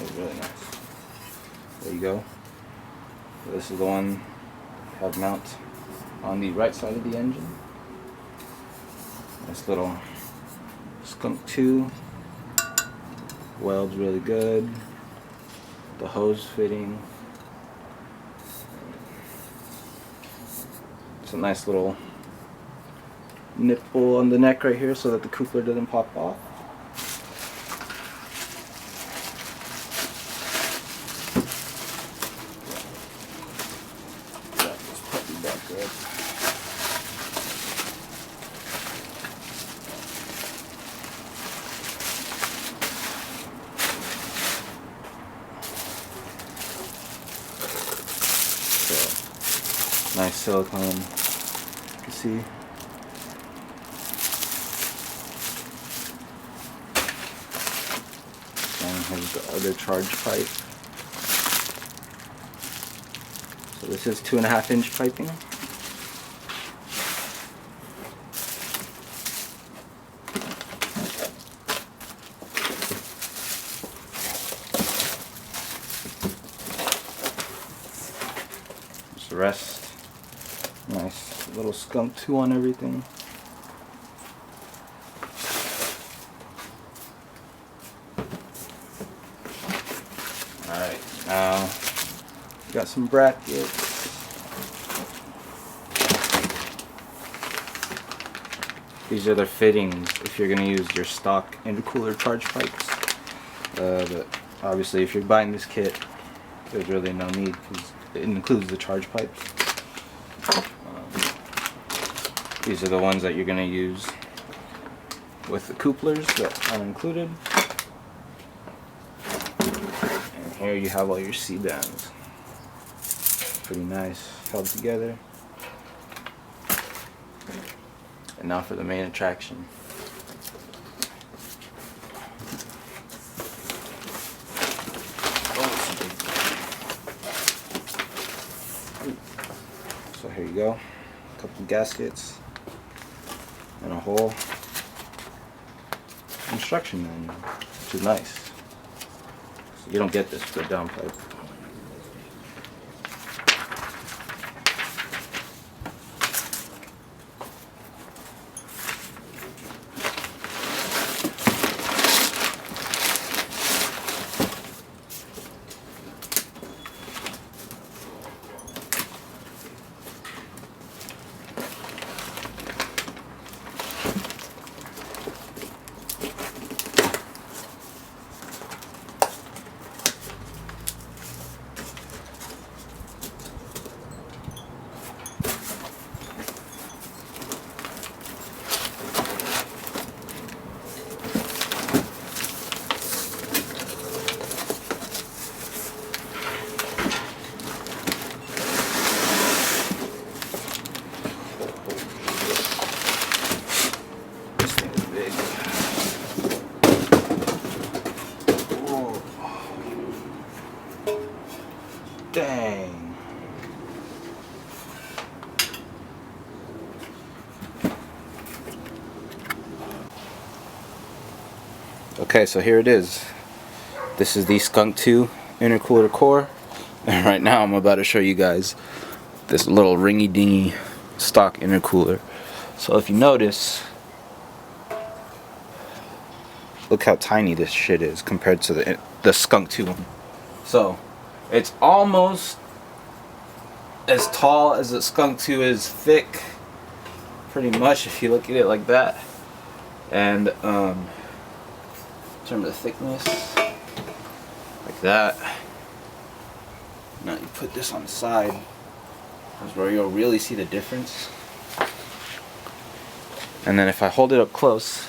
It's really nice. There you go. So this is the one I have mount on the right side of the engine. Nice little Skunk2. Welds really good. The hose fitting. It's a nice little nipple on the neck right here so that the coupler doesn't pop off. Got this puppy back there. So, nice silicone, you can see. And here's the other charge pipe. So this is 2.5 inch piping. There's the rest. Nice little Skunk2 on everything. Alright, now we got some brackets. These are the fittings if you're going to use your stock intercooler charge pipes. But obviously if you're buying this kit, there's really no need because it includes the charge pipes. These are the ones that you're going to use with the couplers that are included. And here you have all your C-bands. Pretty nice, held together. And now for the main attraction. So here you go. A couple gaskets. And a whole instruction manual, which is nice. So you don't get this with the downpipe. Dang. Okay, so here it is. This is the Skunk2 intercooler core. And right now I'm about to show you guys this little ringy dingy stock intercooler. So if you notice, look how tiny this shit is compared to the Skunk2 one. So it's almost as tall as the Skunk2 is thick, pretty much if you look at it like that. And in terms of thickness, like that. Now you put this on the side, that's where you'll really see the difference. And then if I hold it up close,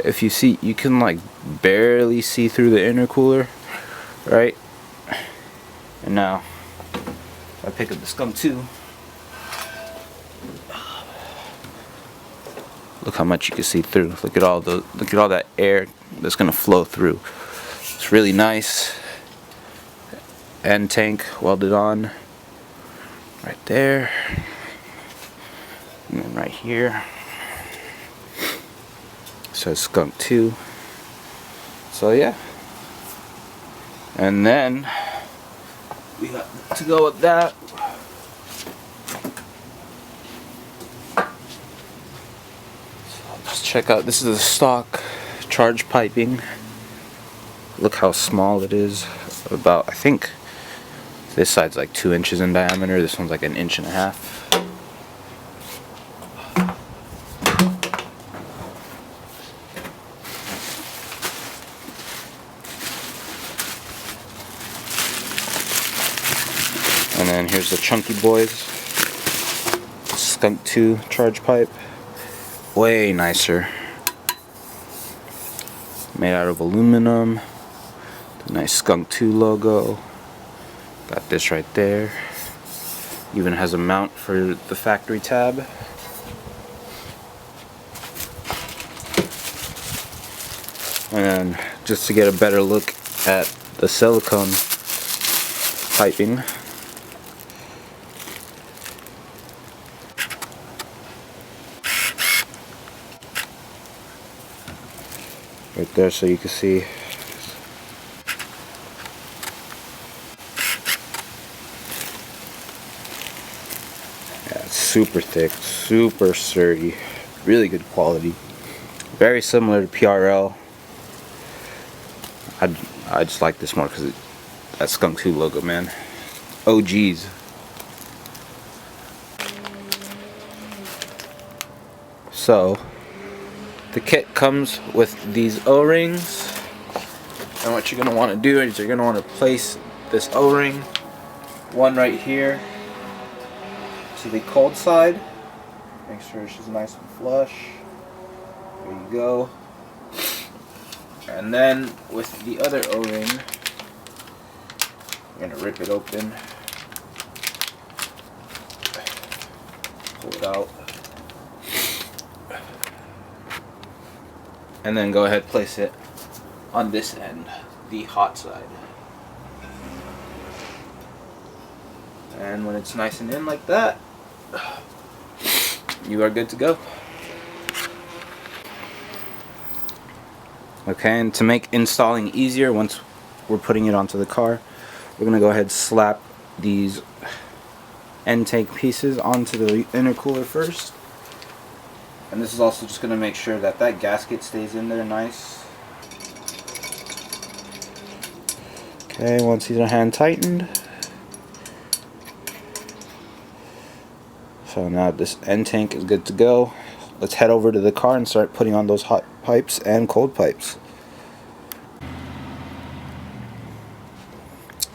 if you see, you can like barely see through the intercooler, right? And now, if I pick up the Skunk2, look how much you can see through. Look at all that air that's gonna flow through. It's really nice. End tank welded on, right there, and then right here. Says Skunk2. So yeah, and then we got to go with that. So just check out, this is the stock charge piping. Look how small it is. About, I think this side's like 2 inches in diameter, this one's like 1.5 inches. And then here's the chunky boys, Skunk2 charge pipe, way nicer, made out of aluminum, the nice Skunk2 logo, got this right there, even has a mount for the factory tab. And just to get a better look at the silicone piping, right there, so you can see. Yeah, it's super thick, super sturdy, really good quality. Very similar to PRL. I just like this more because that Skunk2 logo, man. OGs. So the kit comes with these O-rings, and what you're gonna want to do is you're gonna want to place this O-ring, one right here to the cold side. Make sure it's just nice and flush. There you go. And then with the other O-ring, you're gonna rip it open, pull it out, and then go ahead, place it on this end, the hot side. And when it's nice and in like that, you are good to go. Okay, and to make installing easier, once we're putting it onto the car, we're gonna go ahead and slap these end tank pieces onto the intercooler first. And this is also just gonna make sure that that gasket stays in there nice. Okay, once these are hand tightened. So now this end tank is good to go. Let's head over to the car and start putting on those hot pipes and cold pipes.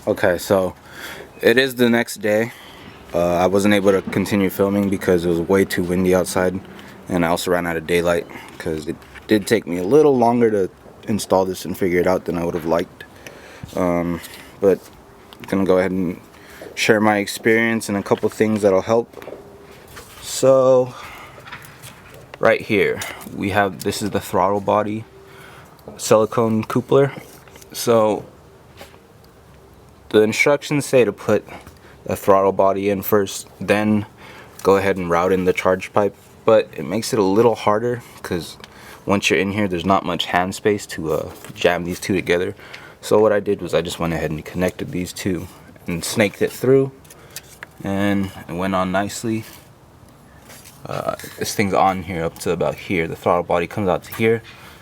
Okay, so it is the next day. I wasn't able to continue filming because it was way too windy outside, and I also ran out of daylight because it did take me a little longer to install this and figure it out than I would have liked. But I'm gonna go ahead and share my experience and a couple things that'll help. So right here we have, this is the throttle body silicone coupler. So the instructions say to put the throttle body in first, then go ahead and route in the charge pipe, but it makes it a little harder because once you're in here there's not much hand space to jam these two together. So what I did was I just went ahead and connected these two and snaked it through, and it went on nicely. This thing's on here up to about here. The throttle body comes out to here.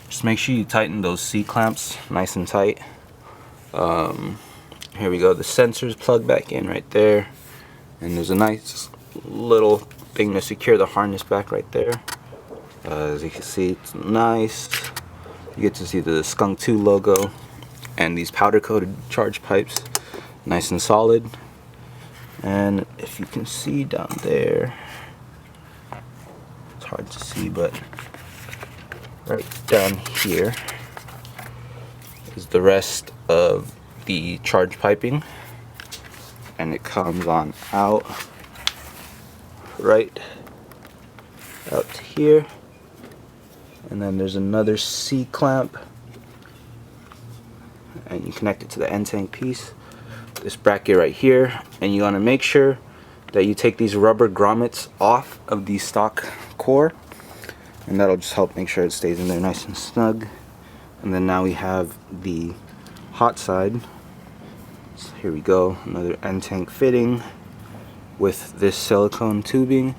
Just make sure you tighten those C-clamps nice and tight. Here we go, the sensors plug back in right there, and there's a nice little thing to secure the harness back right there. As you can see, it's nice. You get to see the Skunk2 logo and these powder coated charge pipes, nice and solid. And if you can see down there, it's hard to see, but right down here is the rest of the charge piping, and it comes on out right out to here, and then there's another C clamp, and you connect it to the end tank piece, this bracket right here, and you want to make sure that you take these rubber grommets off of the stock core, and that'll just help make sure it stays in there nice and snug. And then now we have the hot side. So here we go, another end tank fitting with this silicone tubing,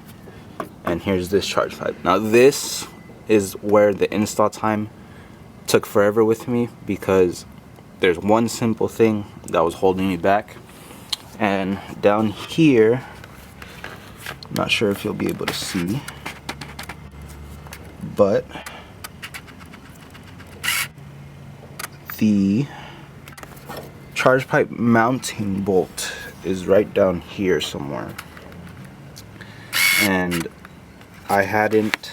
and here's this charge pipe. Now this is where the install time took forever with me, because there's one simple thing that was holding me back. And down here, I'm not sure if you'll be able to see, but the charge pipe mounting bolt is right down here somewhere, and I hadn't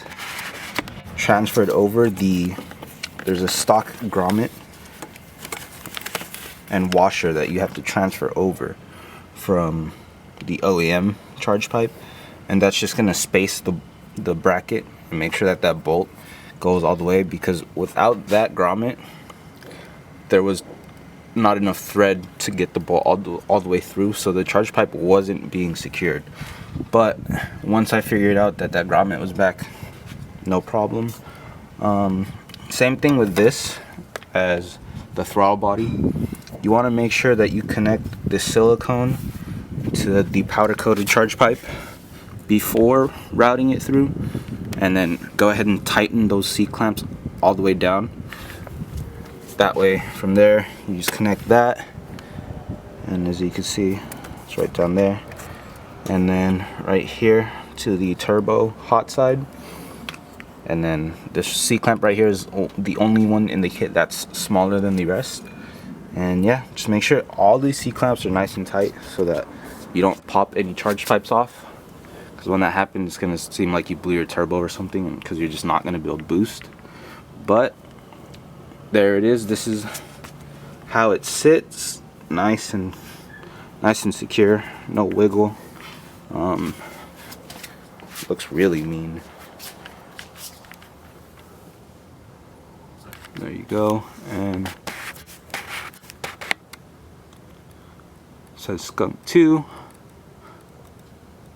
transferred over there's a stock grommet and washer that you have to transfer over from the OEM charge pipe, and that's just gonna space the bracket and make sure that that bolt goes all the way, because without that grommet there was not enough thread to get the bolt all the way through, so the charge pipe wasn't being secured. But once I figured out that that grommet was back, no problem. Same thing with this as the throttle body. You want to make sure that you connect the silicone to the powder coated charge pipe before routing it through, and then go ahead and tighten those C-clamps all the way down. That way, from there, you just connect that, and as you can see, it's right down there. And then right here to the turbo hot side. And then this C-clamp right here is the only one in the kit that's smaller than the rest. And yeah, just make sure all these C-clamps are nice and tight so that you don't pop any charge pipes off. Because when that happens, it's going to seem like you blew your turbo or something, because you're just not going to be able to boost. But there it is. This is how it sits, nice and secure, no wiggle. Looks really mean. There you go, and it says Skunk2.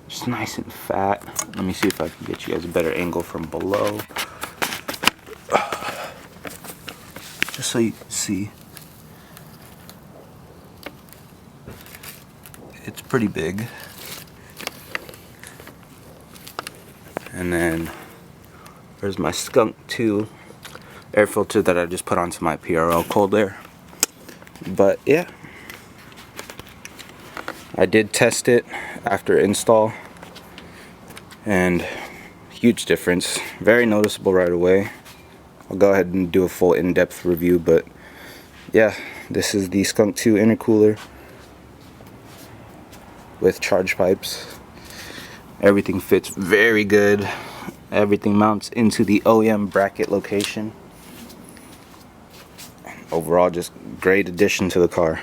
Just nice and fat. Let me see if I can get you guys a better angle from below, just so you can see. It's pretty big. And then there's my Skunk2 air filter that I just put onto my PRL cold air. But yeah, I did test it after install, and huge difference, very noticeable right away. I'll go ahead and do a full in-depth review, but yeah, this is the Skunk2 intercooler with charge pipes. Everything fits very good. Everything mounts into the OEM bracket location. Overall, just great addition to the car.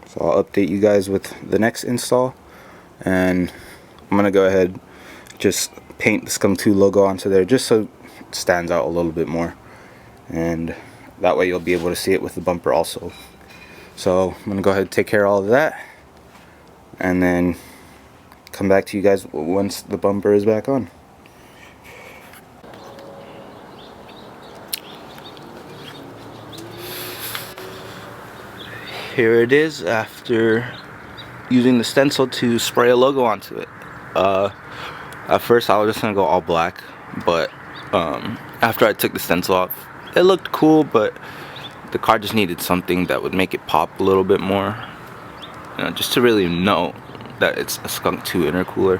So I'll update you guys with the next install, and I'm gonna go ahead just paint the Skunk2 logo onto there just so it stands out a little bit more, and that way you'll be able to see it with the bumper also. So I'm gonna go ahead and take care of all of that, and then come back to you guys once the bumper is back on. Here it is after using the stencil to spray a logo onto it. At first I was just gonna go all black, but after I took the stencil off, it looked cool, but the car just needed something that would make it pop a little bit more, you know, just to really know that it's a Skunk2 intercooler.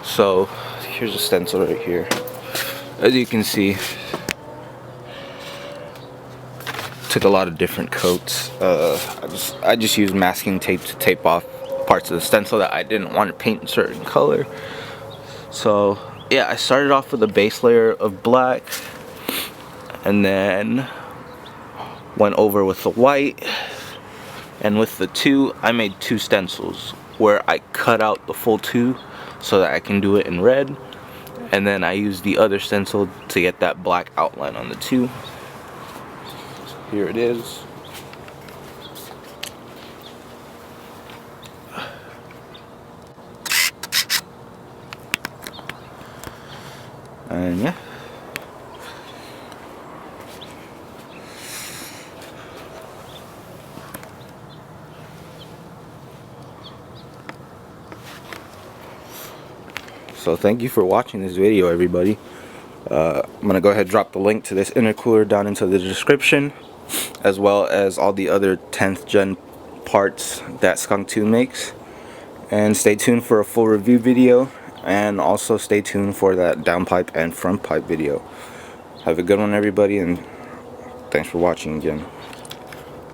So here's a stencil right here. As you can see, took a lot of different coats. I just used masking tape to tape off parts of the stencil that I didn't want to paint a certain color. So yeah, I started off with a base layer of black, and then went over with the white, and with the two, I made two stencils where I cut out the full two so that I can do it in red, and then I used the other stencil to get that black outline on the two. So here it is. And yeah, So thank you for watching this video, everybody. I'm gonna go ahead and drop the link to this intercooler down into the description, as well as all the other 10th gen parts that Skunk2 makes. And stay tuned for a full review video, and also stay tuned for that downpipe and front pipe video. Have a good one, everybody, and thanks for watching again.